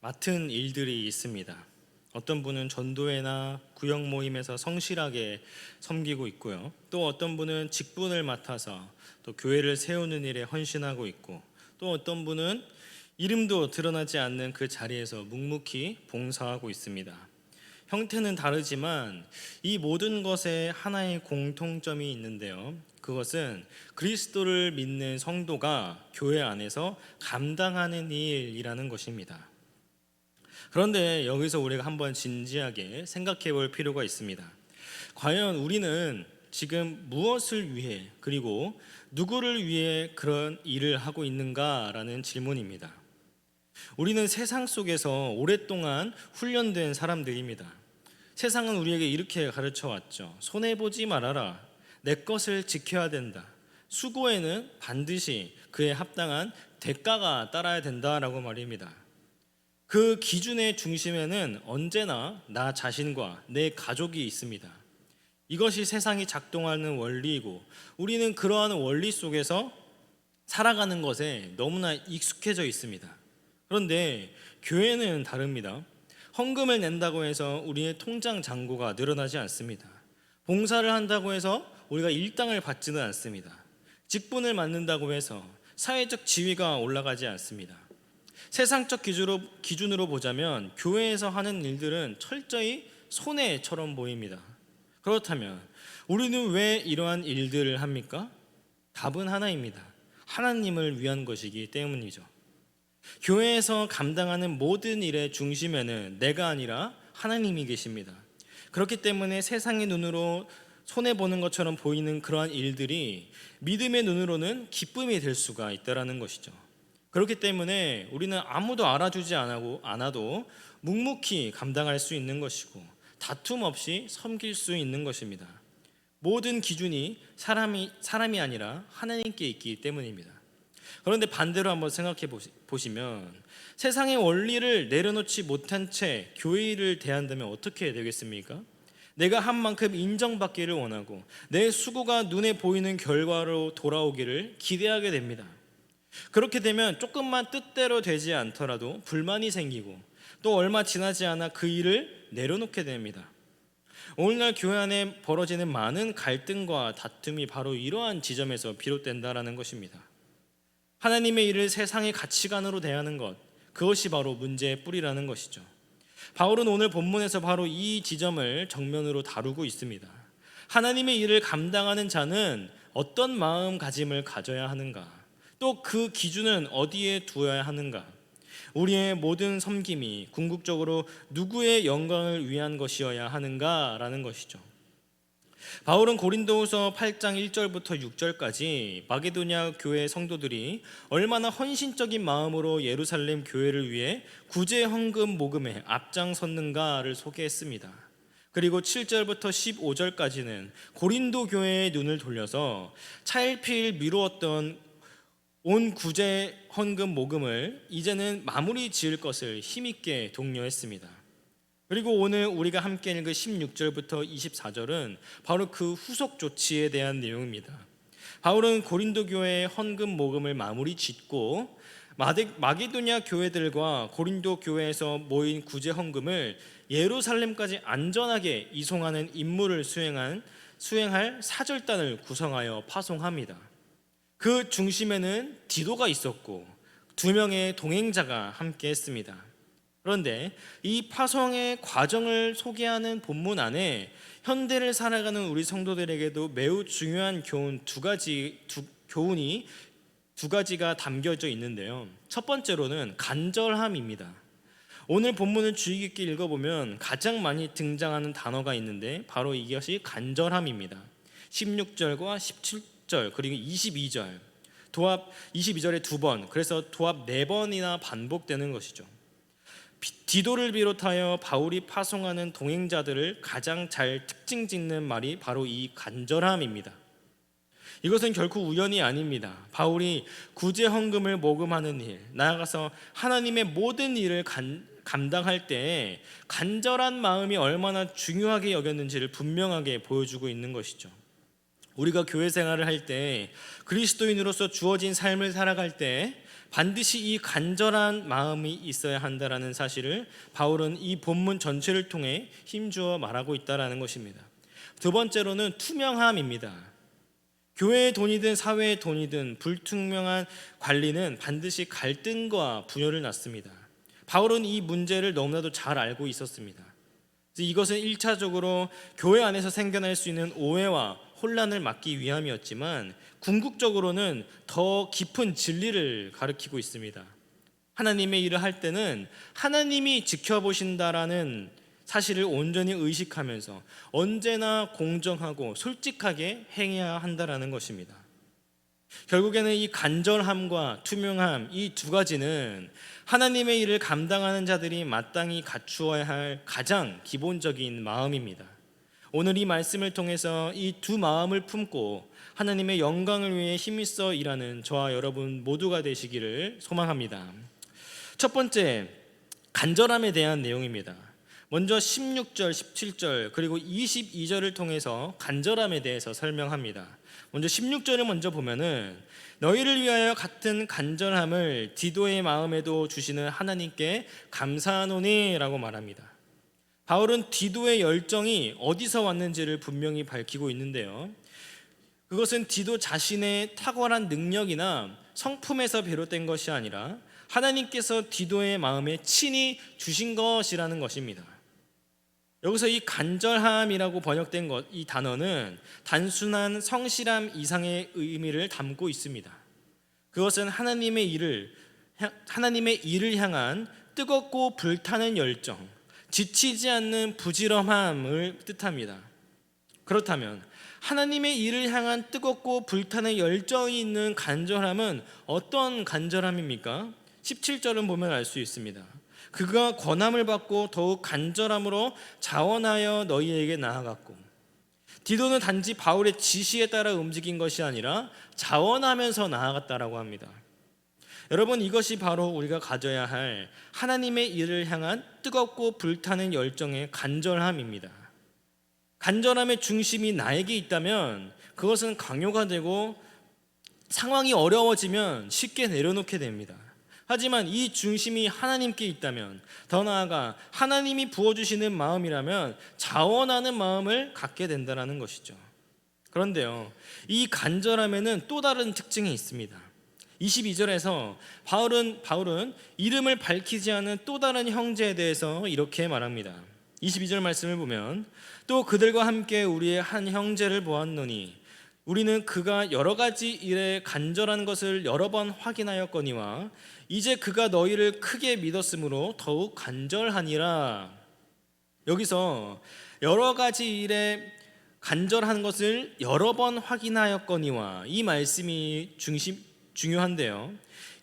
맡은 일들이 있습니다. 어떤 분은 전도회나 구역 모임에서 성실하게 섬기고 있고요. 또 어떤 분은 직분을 맡아서 또 교회를 세우는 일에 헌신하고 있고, 또 어떤 분은 이름도 드러나지 않는 그 자리에서 묵묵히 봉사하고 있습니다. 형태는 다르지만 이 모든 것에 하나의 공통점이 있는데요. 그것은 그리스도를 믿는 성도가 교회 안에서 감당하는 일이라는 것입니다. 그런데 여기서 우리가 한번 진지하게 생각해 볼 필요가 있습니다. 과연 우리는 지금 무엇을 위해, 그리고 누구를 위해 그런 일을 하고 있는가라는 질문입니다. 우리는 세상 속에서 오랫동안 훈련된 사람들입니다. 세상은 우리에게 이렇게 가르쳐 왔죠. 손해보지 말아라. 내 것을 지켜야 된다. 수고에는 반드시 그에 합당한 대가가 따라야 된다라고 말입니다. 그 기준의 중심에는 언제나 나 자신과 내 가족이 있습니다. 이것이 세상이 작동하는 원리이고, 우리는 그러한 원리 속에서 살아가는 것에 너무나 익숙해져 있습니다. 그런데 교회는 다릅니다. 헌금을 낸다고 해서 우리의 통장 잔고가 늘어나지 않습니다. 봉사를 한다고 해서 우리가 일당을 받지는 않습니다. 직분을 맡는다고 해서 사회적 지위가 올라가지 않습니다. 세상적 기준으로 보자면 교회에서 하는 일들은 철저히 손해처럼 보입니다. 그렇다면 우리는 왜 이러한 일들을 합니까? 답은 하나입니다. 하나님을 위한 것이기 때문이죠. 교회에서 감당하는 모든 일의 중심에는 내가 아니라 하나님이 계십니다. 그렇기 때문에 세상의 눈으로 손해보는 것처럼 보이는 그러한 일들이 믿음의 눈으로는 기쁨이 될 수가 있다는 것이죠. 그렇기 때문에 우리는 아무도 알아주지 않아도 묵묵히 감당할 수 있는 것이고, 다툼 없이 섬길 수 있는 것입니다. 모든 기준이 사람이 아니라 하나님께 있기 때문입니다. 그런데 반대로 한번 생각해 보시면, 세상의 원리를 내려놓지 못한 채 교회 일을 대한다면 어떻게 되겠습니까? 내가 한 만큼 인정받기를 원하고 내 수고가 눈에 보이는 결과로 돌아오기를 기대하게 됩니다. 그렇게 되면 조금만 뜻대로 되지 않더라도 불만이 생기고, 또 얼마 지나지 않아 그 일을 내려놓게 됩니다. 오늘날 교회 안에 벌어지는 많은 갈등과 다툼이 바로 이러한 지점에서 비롯된다라는 것입니다. 하나님의 일을 세상의 가치관으로 대하는 것, 그것이 바로 문제의 뿌리라는 것이죠. 바울은 오늘 본문에서 바로 이 지점을 정면으로 다루고 있습니다. 하나님의 일을 감당하는 자는 어떤 마음가짐을 가져야 하는가? 또 그 기준은 어디에 두어야 하는가? 우리의 모든 섬김이 궁극적으로 누구의 영광을 위한 것이어야 하는가라는 것이죠. 바울은 고린도후서 8장 1절부터 6절까지 마게도냐 교회 성도들이 얼마나 헌신적인 마음으로 예루살렘 교회를 위해 구제 헌금 모금에 앞장섰는가를 소개했습니다. 그리고 7절부터 15절까지는 고린도 교회의 눈을 돌려서 차일피일 미루었던 온 구제 헌금 모금을 이제는 마무리 지을 것을 힘있게 독려했습니다. 그리고 오늘 우리가 함께 읽은 16절부터 24절은 바로 그 후속 조치에 대한 내용입니다. 바울은 고린도 교회의 헌금 모금을 마무리 짓고 마게도냐 교회들과 고린도 교회에서 모인 구제 헌금을 예루살렘까지 안전하게 이송하는 임무를 수행할 사절단을 구성하여 파송합니다. 그 중심에는 디도가 있었고 2명의 동행자가 함께 했습니다. 그런데 이 파송의 과정을 소개하는 본문 안에 현대를 살아가는 우리 성도들에게도 매우 중요한 교훈이 두 가지가 담겨져 있는데요. 첫 번째로는 간절함입니다. 오늘 본문을 주의 깊게 읽어보면 가장 많이 등장하는 단어가 있는데 바로 이것이 간절함입니다. 16절과 17절 그리고 22절, 도합 22절에 2번, 그래서 도합 4번이나 반복되는 것이죠. 디도를 비롯하여 바울이 파송하는 동행자들을 가장 잘 특징 짓는 말이 바로 이 간절함입니다. 이것은 결코 우연이 아닙니다. 바울이 구제 헌금을 모금하는 일, 나아가서 하나님의 모든 일을 감당할 때 간절한 마음이 얼마나 중요하게 여겼는지를 분명하게 보여주고 있는 것이죠. 우리가 교회 생활을 할 때, 그리스도인으로서 주어진 삶을 살아갈 때 반드시 이 간절한 마음이 있어야 한다라는 사실을 바울은 이 본문 전체를 통해 힘주어 말하고 있다라는 것입니다. 두 번째로는 투명함입니다. 교회의 돈이든 사회의 돈이든 불투명한 관리는 반드시 갈등과 분열을 낳습니다. 바울은 이 문제를 너무나도 잘 알고 있었습니다. 이것은 1차적으로 교회 안에서 생겨날 수 있는 오해와 혼란을 막기 위함이었지만 궁극적으로는 더 깊은 진리를 가리키고 있습니다. 하나님의 일을 할 때는 하나님이 지켜보신다라는 사실을 온전히 의식하면서 언제나 공정하고 솔직하게 행해야 한다라는 것입니다. 결국에는 이 간절함과 투명함, 이 두 가지는 하나님의 일을 감당하는 자들이 마땅히 갖추어야 할 가장 기본적인 마음입니다. 오늘 이 말씀을 통해서 이 두 마음을 품고 하나님의 영광을 위해 힘써 일하는 저와 여러분 모두가 되시기를 소망합니다. 첫 번째, 간절함에 대한 내용입니다. 먼저 16절, 17절 그리고 22절을 통해서 간절함에 대해서 설명합니다. 먼저 16절을 먼저 보면은 너희를 위하여 같은 간절함을 디도의 마음에도 주시는 하나님께 감사하노니 라고 말합니다. 바울은 디도의 열정이 어디서 왔는지를 분명히 밝히고 있는데요, 그것은 디도 자신의 탁월한 능력이나 성품에서 비롯된 것이 아니라 하나님께서 디도의 마음에 친히 주신 것이라는 것입니다. 여기서 이 간절함이라고 번역된 이 단어는 단순한 성실함 이상의 의미를 담고 있습니다. 그것은 하나님의 일을 향한 뜨겁고 불타는 열정, 지치지 않는 부지런함을 뜻합니다. 그렇다면 하나님의 일을 향한 뜨겁고 불타는 열정이 있는 간절함은 어떤 간절함입니까? 17절은 보면 알 수 있습니다. 그가 권함을 받고 더욱 간절함으로 자원하여 너희에게 나아갔고, 디도는 단지 바울의 지시에 따라 움직인 것이 아니라 자원하면서 나아갔다라고 합니다. 여러분, 이것이 바로 우리가 가져야 할 하나님의 일을 향한 뜨겁고 불타는 열정의 간절함입니다. 간절함의 중심이 나에게 있다면 그것은 강요가 되고 상황이 어려워지면 쉽게 내려놓게 됩니다. 하지만 이 중심이 하나님께 있다면, 더 나아가 하나님이 부어주시는 마음이라면 자원하는 마음을 갖게 된다는 것이죠. 그런데요, 이 간절함에는 또 다른 특징이 있습니다. 22절에서 바울은 이름을 밝히지 않은 또 다른 형제에 대해서 이렇게 말합니다. 22절 말씀을 보면 또 그들과 함께 우리의 한 형제를 보았노니 우리는 그가 여러 가지 일에 간절한 것을 여러 번 확인하였거니와 이제 그가 너희를 크게 믿었으므로 더욱 간절하니라. 여기서 여러 가지 일에 간절한 것을 여러 번 확인하였거니와, 이 말씀이 중요한데요,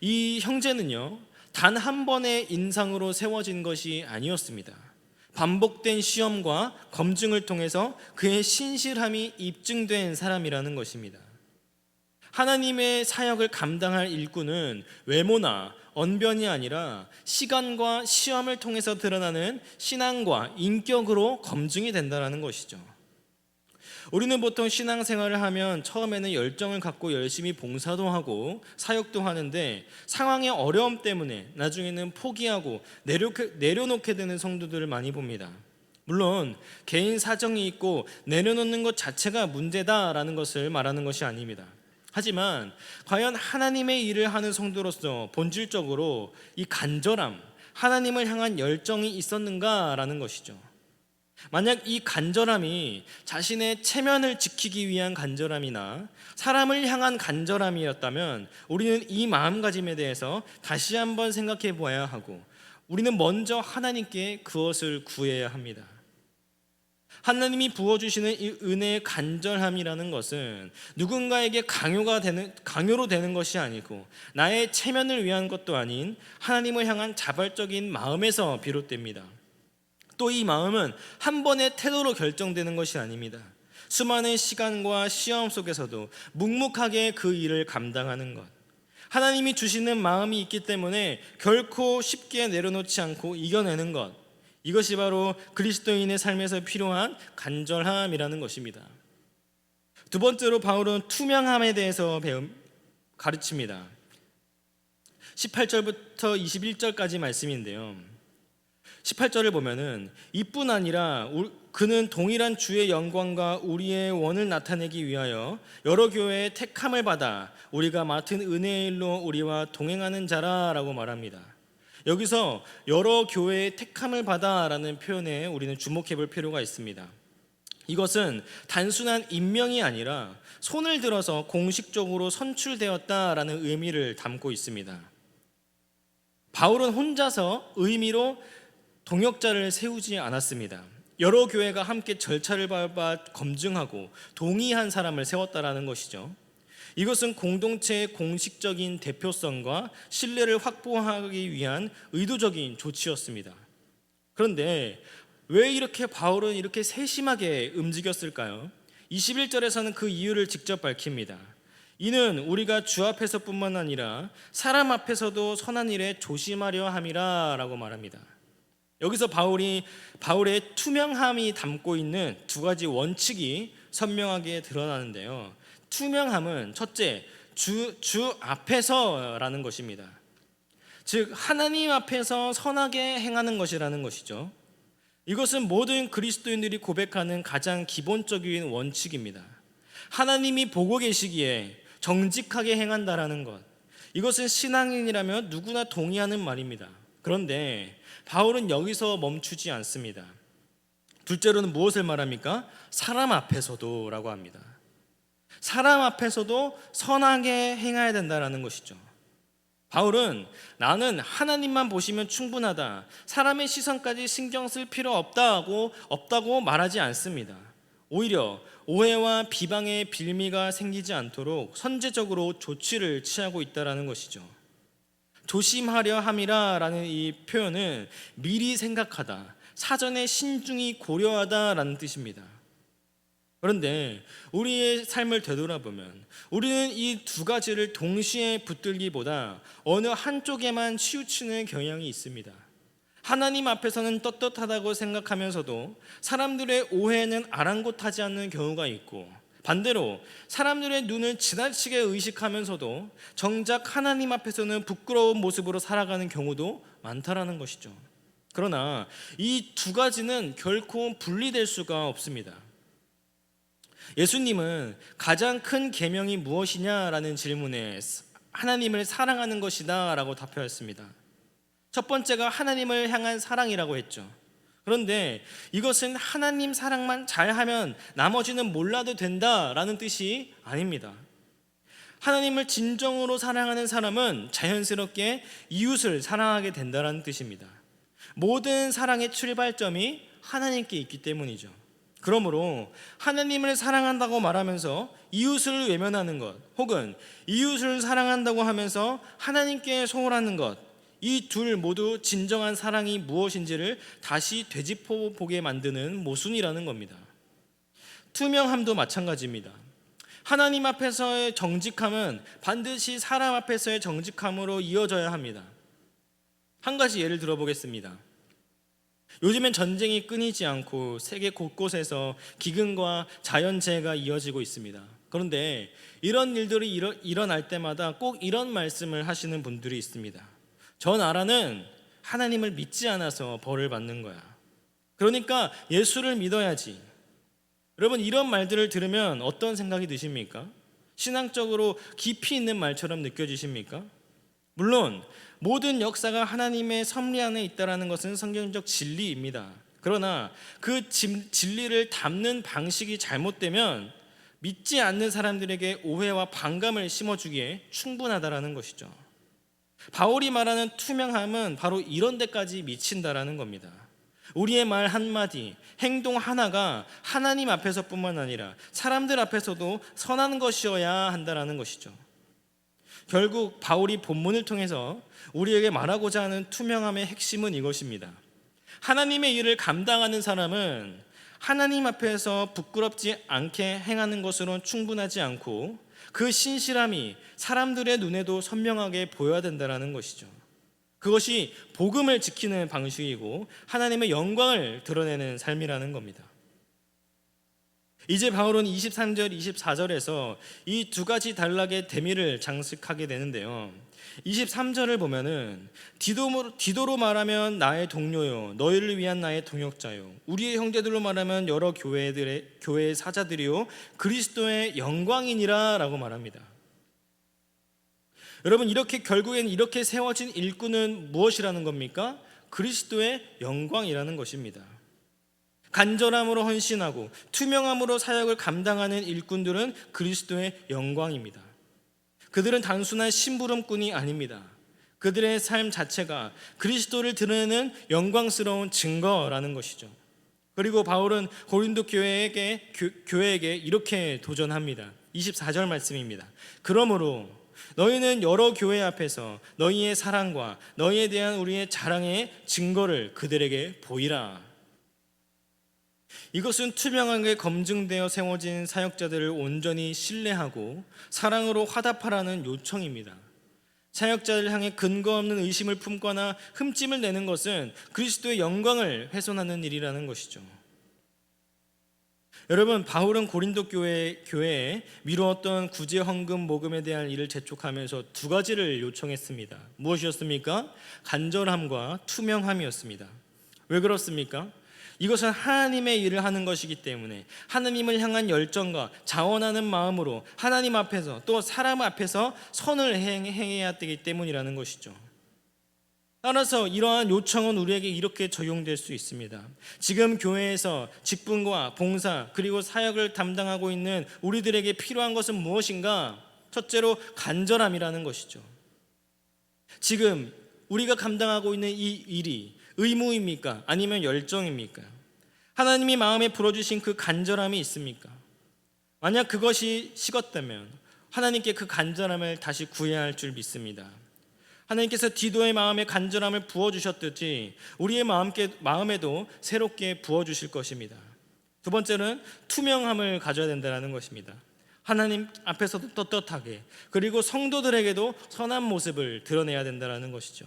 이 형제는요 단 한 번의 인상으로 세워진 것이 아니었습니다. 반복된 시험과 검증을 통해서 그의 신실함이 입증된 사람이라는 것입니다. 하나님의 사역을 감당할 일꾼은 외모나 언변이 아니라 시간과 시험을 통해서 드러나는 신앙과 인격으로 검증이 된다는 것이죠. 우리는 보통 신앙생활을 하면 처음에는 열정을 갖고 열심히 봉사도 하고 사역도 하는데 상황의 어려움 때문에 나중에는 포기하고 내려놓게 되는 성도들을 많이 봅니다. 물론 개인 사정이 있고 내려놓는 것 자체가 문제다라는 것을 말하는 것이 아닙니다. 하지만 과연 하나님의 일을 하는 성도로서 본질적으로 이 간절함, 하나님을 향한 열정이 있었는가라는 것이죠. 만약 이 간절함이 자신의 체면을 지키기 위한 간절함이나 사람을 향한 간절함이었다면 우리는 이 마음가짐에 대해서 다시 한번 생각해 보아야 하고, 우리는 먼저 하나님께 그것을 구해야 합니다. 하나님이 부어주시는 이 은혜의 간절함이라는 것은 누군가에게 강요로 되는 것이 아니고 나의 체면을 위한 것도 아닌 하나님을 향한 자발적인 마음에서 비롯됩니다. 또 이 마음은 한 번의 태도로 결정되는 것이 아닙니다. 수많은 시간과 시험 속에서도 묵묵하게 그 일을 감당하는 것, 하나님이 주시는 마음이 있기 때문에 결코 쉽게 내려놓지 않고 이겨내는 것, 이것이 바로 그리스도인의 삶에서 필요한 간절함이라는 것입니다. 두 번째로 바울은 투명함에 대해서 가르칩니다. 18절부터 21절까지 말씀인데요. 18절을 보면은 이뿐 아니라 그는 동일한 주의 영광과 우리의 원을 나타내기 위하여 여러 교회의 택함을 받아 우리가 맡은 은혜의 일로 우리와 동행하는 자라라고 말합니다. 여기서 여러 교회의 택함을 받아라는 표현에 우리는 주목해 볼 필요가 있습니다. 이것은 단순한 임명이 아니라 손을 들어서 공식적으로 선출되었다라는 의미를 담고 있습니다. 바울은 혼자서 의미로 동역자를 세우지 않았습니다. 여러 교회가 함께 절차를 밟아 검증하고 동의한 사람을 세웠다라는 것이죠. 이것은 공동체의 공식적인 대표성과 신뢰를 확보하기 위한 의도적인 조치였습니다. 그런데 왜 이렇게 바울은 이렇게 세심하게 움직였을까요? 21절에서는 그 이유를 직접 밝힙니다. 이는 우리가 주 앞에서뿐만 아니라 사람 앞에서도 선한 일에 조심하려 함이라 라고 말합니다. 여기서 바울의 투명함이 담고 있는 두 가지 원칙이 선명하게 드러나는데요. 투명함은 첫째, 주 앞에서라는 것입니다. 즉 하나님 앞에서 선하게 행하는 것이라는 것이죠. 이것은 모든 그리스도인들이 고백하는 가장 기본적인 원칙입니다. 하나님이 보고 계시기에 정직하게 행한다라는 것, 이것은 신앙인이라면 누구나 동의하는 말입니다. 그런데 바울은 여기서 멈추지 않습니다. 둘째로는 무엇을 말합니까? 사람 앞에서도 라고 합니다. 사람 앞에서도 선하게 행해야 된다는 것이죠. 바울은 나는 하나님만 보시면 충분하다, 사람의 시선까지 신경 쓸 필요 없다고 말하지 않습니다. 오히려 오해와 비방의 빌미가 생기지 않도록 선제적으로 조치를 취하고 있다는 것이죠. 조심하려 함이라는 이 표현은 미리 생각하다, 사전에 신중히 고려하다라는 뜻입니다. 그런데 우리의 삶을 되돌아보면 우리는 이 두 가지를 동시에 붙들기보다 어느 한쪽에만 치우치는 경향이 있습니다. 하나님 앞에서는 떳떳하다고 생각하면서도 사람들의 오해는 아랑곳하지 않는 경우가 있고, 반대로 사람들의 눈을 지나치게 의식하면서도 정작 하나님 앞에서는 부끄러운 모습으로 살아가는 경우도 많다라는 것이죠. 그러나 이 두 가지는 결코 분리될 수가 없습니다. 예수님은 가장 큰 계명이 무엇이냐라는 질문에 하나님을 사랑하는 것이다 라고 답하였습니다. 첫 번째가 하나님을 향한 사랑이라고 했죠. 그런데 이것은 하나님 사랑만 잘하면 나머지는 몰라도 된다라는 뜻이 아닙니다. 하나님을 진정으로 사랑하는 사람은 자연스럽게 이웃을 사랑하게 된다는 뜻입니다. 모든 사랑의 출발점이 하나님께 있기 때문이죠. 그러므로 하나님을 사랑한다고 말하면서 이웃을 외면하는 것, 혹은 이웃을 사랑한다고 하면서 하나님께 소홀하는 것, 이 둘 모두 진정한 사랑이 무엇인지를 다시 되짚어 보게 만드는 모순이라는 겁니다. 투명함도 마찬가지입니다. 하나님 앞에서의 정직함은 반드시 사람 앞에서의 정직함으로 이어져야 합니다. 한 가지 예를 들어보겠습니다. 요즘엔 전쟁이 끊이지 않고 세계 곳곳에서 기근과 자연재해가 이어지고 있습니다. 그런데 이런 일들이 일어날 때마다 꼭 이런 말씀을 하시는 분들이 있습니다. 저 나라는 하나님을 믿지 않아서 벌을 받는 거야. 그러니까 예수를 믿어야지. 여러분, 이런 말들을 들으면 어떤 생각이 드십니까? 신앙적으로 깊이 있는 말처럼 느껴지십니까? 물론 모든 역사가 하나님의 섭리 안에 있다는 것은 성경적 진리입니다. 그러나 그 진리를 담는 방식이 잘못되면 믿지 않는 사람들에게 오해와 반감을 심어주기에 충분하다는 것이죠. 바울이 말하는 투명함은 바로 이런 데까지 미친다라는 겁니다. 우리의 말 한마디, 행동 하나가 하나님 앞에서뿐만 아니라 사람들 앞에서도 선한 것이어야 한다는 것이죠. 결국 바울이 본문을 통해서 우리에게 말하고자 하는 투명함의 핵심은 이것입니다. 하나님의 일을 감당하는 사람은 하나님 앞에서 부끄럽지 않게 행하는 것으로는 충분하지 않고 그 신실함이 사람들의 눈에도 선명하게 보여야 된다는 것이죠. 그것이 복음을 지키는 방식이고 하나님의 영광을 드러내는 삶이라는 겁니다. 이제 바울은 23절, 24절에서 이 두 가지 단락의 대미를 장식하게 되는데요. 23절을 보면은 디도로 말하면 나의 동료요, 너희를 위한 나의 동역자요, 우리의 형제들로 말하면 여러 교회의 사자들이요, 그리스도의 영광이니라 라고 말합니다. 여러분, 이렇게 결국엔 이렇게 세워진 일꾼은 무엇이라는 겁니까? 그리스도의 영광이라는 것입니다. 간절함으로 헌신하고 투명함으로 사역을 감당하는 일꾼들은 그리스도의 영광입니다. 그들은 단순한 심부름꾼이 아닙니다. 그들의 삶 자체가 그리스도를 드러내는 영광스러운 증거라는 것이죠. 그리고 바울은 고린도 교회에게 이렇게 도전합니다. 24절 말씀입니다. 그러므로 너희는 여러 교회 앞에서 너희의 사랑과 너희에 대한 우리의 자랑의 증거를 그들에게 보이라. 이것은 투명하게 검증되어 세워진 사역자들을 온전히 신뢰하고 사랑으로 화답하라는 요청입니다. 사역자를 향해 근거 없는 의심을 품거나 흠집을 내는 것은 그리스도의 영광을 훼손하는 일이라는 것이죠. 여러분, 바울은 고린도 교회에 미루었던 구제 헌금 모금에 대한 일을 재촉하면서 두 가지를 요청했습니다. 무엇이었습니까? 간절함과 투명함이었습니다. 왜 그렇습니까? 이것은 하나님의 일을 하는 것이기 때문에 하나님을 향한 열정과 자원하는 마음으로 하나님 앞에서 또 사람 앞에서 선을 행해야 되기 때문이라는 것이죠. 따라서 이러한 요청은 우리에게 이렇게 적용될 수 있습니다. 지금 교회에서 직분과 봉사 그리고 사역을 담당하고 있는 우리들에게 필요한 것은 무엇인가? 첫째로 간절함이라는 것이죠. 지금 우리가 감당하고 있는 이 일이 의무입니까? 아니면 열정입니까? 하나님이 마음에 불어주신 그 간절함이 있습니까? 만약 그것이 식었다면 하나님께 그 간절함을 다시 구해야 할 줄 믿습니다. 하나님께서 디도의 마음에 간절함을 부어주셨듯이 우리의 마음에도 새롭게 부어주실 것입니다. 두 번째는 투명함을 가져야 된다는 것입니다. 하나님 앞에서도 떳떳하게 그리고 성도들에게도 선한 모습을 드러내야 된다는 것이죠.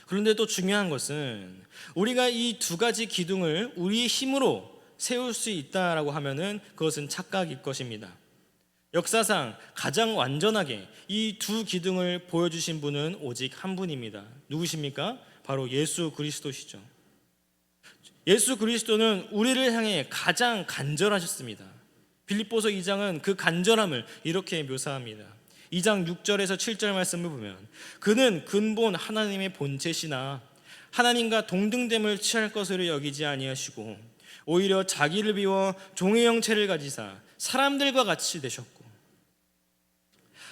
그런데 또 중요한 것은 우리가 이 두 가지 기둥을 우리의 힘으로 세울 수 있다라고 하면은 그것은 착각일 것입니다. 역사상 가장 완전하게 이 두 기둥을 보여주신 분은 오직 한 분입니다. 누구십니까? 바로 예수 그리스도시죠. 예수 그리스도는 우리를 향해 가장 간절하셨습니다. 빌립보서 2장은 그 간절함을 이렇게 묘사합니다. 2장 6절에서 7절 말씀을 보면 그는 근본 하나님의 본체시나 하나님과 동등됨을 취할 것으로 여기지 아니하시고 오히려 자기를 비워 종의 형체를 가지사 사람들과 같이 되셨고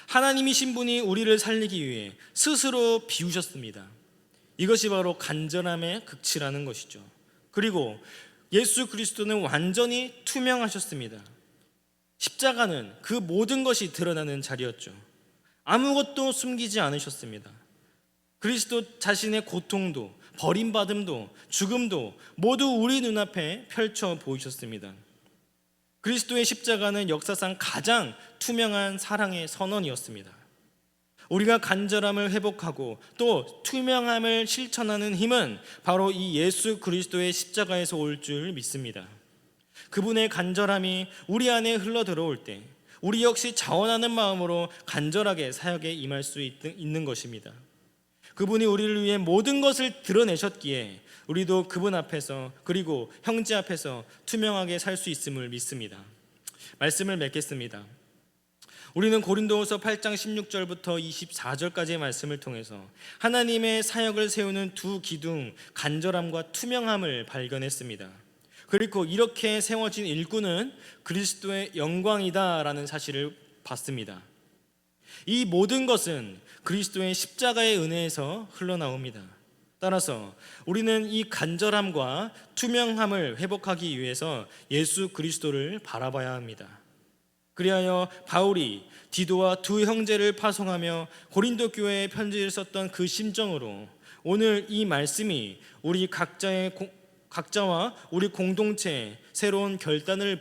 하나님이신 분이 우리를 살리기 위해 스스로 비우셨습니다. 이것이 바로 간절함의 극치라는 것이죠. 그리고 예수 그리스도는 완전히 투명하셨습니다. 십자가는 그 모든 것이 드러나는 자리였죠. 아무것도 숨기지 않으셨습니다. 그리스도 자신의 고통도 버림받음도 죽음도 모두 우리 눈앞에 펼쳐 보이셨습니다. 그리스도의 십자가는 역사상 가장 투명한 사랑의 선언이었습니다. 우리가 간절함을 회복하고 또 투명함을 실천하는 힘은 바로 이 예수 그리스도의 십자가에서 올 줄 믿습니다. 그분의 간절함이 우리 안에 흘러들어올 때 우리 역시 자원하는 마음으로 간절하게 사역에 임할 수 있는 것입니다. 그분이 우리를 위해 모든 것을 드러내셨기에 우리도 그분 앞에서 그리고 형제 앞에서 투명하게 살 수 있음을 믿습니다. 말씀을 맺겠습니다. 우리는 고린도후서 8장 16절부터 24절까지의 말씀을 통해서 하나님의 사역을 세우는 두 기둥, 간절함과 투명함을 발견했습니다. 그리고 이렇게 세워진 일꾼은 그리스도의 영광이다라는 사실을 봤습니다. 이 모든 것은 그리스도의 십자가의 은혜에서 흘러나옵니다. 따라서 우리는 이 간절함과 투명함을 회복하기 위해서 예수 그리스도를 바라봐야 합니다. 그리하여 바울이 디도와 두 형제를 파송하며 고린도 교회에 편지를 썼던 그 심정으로 오늘 이 말씀이 우리 각자와 우리 공동체에 새로운 결단을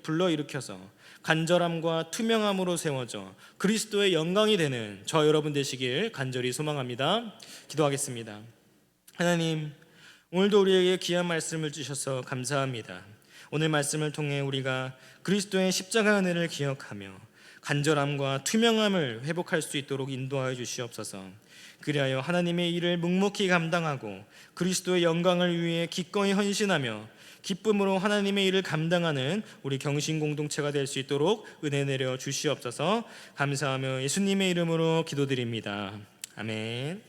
불러일으켜서 간절함과 투명함으로 세워져 그리스도의 영광이 되는 저 여러분 되시길 간절히 소망합니다. 기도하겠습니다. 하나님, 오늘도 우리에게 귀한 말씀을 주셔서 감사합니다. 오늘 말씀을 통해 우리가 그리스도의 십자가 은혜를 기억하며 간절함과 투명함을 회복할 수 있도록 인도하여 주시옵소서. 그리하여 하나님의 일을 묵묵히 감당하고 그리스도의 영광을 위해 기꺼이 헌신하며 기쁨으로 하나님의 일을 감당하는 우리 경신 공동체가 될 수 있도록 은혜 내려 주시옵소서. 감사하며 예수님의 이름으로 기도드립니다. 아멘.